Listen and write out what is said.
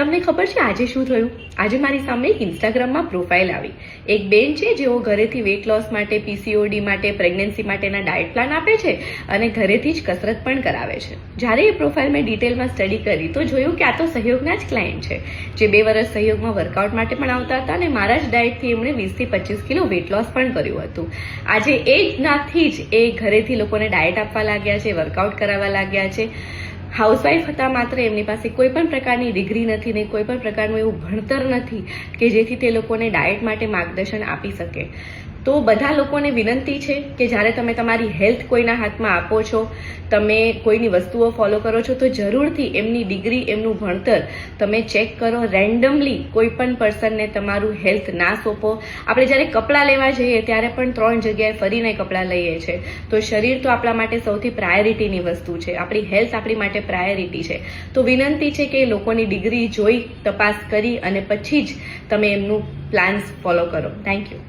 તમને ખબર છે આજે શું થયું? આજે મારી સામે એક ઇન્સ્ટાગ્રામમાં પ્રોફાઇલ આવી. એક બેન છે જેઓ ઘરેથી વેટ લોસ માટે, પીસીઓડી માટે, પ્રેગ્નન્સી માટેના ડાયટ પ્લાન આપે છે અને ઘરેથી જ કસરત પણ કરાવે છે. જ્યારે એ પ્રોફાઇલ મેં ડિટેલમાં સ્ટડી કરી તો જોયું કે આ તો સહયોગના જ ક્લાયન્ટ છે, જે 2 વર્ષ સહયોગમાં વર્કઆઉટ માટે પણ આવતા હતા અને મારા જ ડાયટથી એમણે 20 થી 25 કિલો વેટ લોસ પણ કર્યું હતું. આજે એ જ નાથી જ એ ઘરેથી લોકોને ડાયટ આપવા લાગ્યા છે, વર્કઆઉટ કરાવવા લાગ્યા છે. હાઉસવાઈફ હતા, માત્ર એમની પાસે કોઈ પણ પ્રકારની ડિગ્રી નથી ને કોઈ પણ પ્રકારનું એવું ભણતર નથી કે જેથી તે લોકોને ડાયટ માટે માર્ગદર્શન આપી શકે. તો બધા લોકોને વિનંતી છે કે જ્યારે તમે તમારી હેલ્થ કોઈના હાથમાં આપો છો, તમે કોઈની વસ્તુઓ ફોલો કરો છો, તો જરૂરથી એમની ડિગ્રી, એમનું ભણતર તમે ચેક કરો. રેન્ડમલી કોઈ પણ પર્સનને તમારું હેલ્થ ના સોંપો. આપણે જ્યારે કપડાં લેવા જઈએ ત્યારે પણ 3 જગ્યાએ ફરીને કપડાં લઈએ છીએ. તો શરીર તો આપણા માટે સૌથી પ્રાયોરિટીની વસ્તુ છે, આપણી હેલ્થ આપણી માટે પ્રાયોરિટી છે. તો વિનંતી છે કે લોકોની ડિગ્રી જોઈ, તપાસ કરી અને પછી જ તમે એમનું પ્લાન્સ ફોલો કરો. Thank you.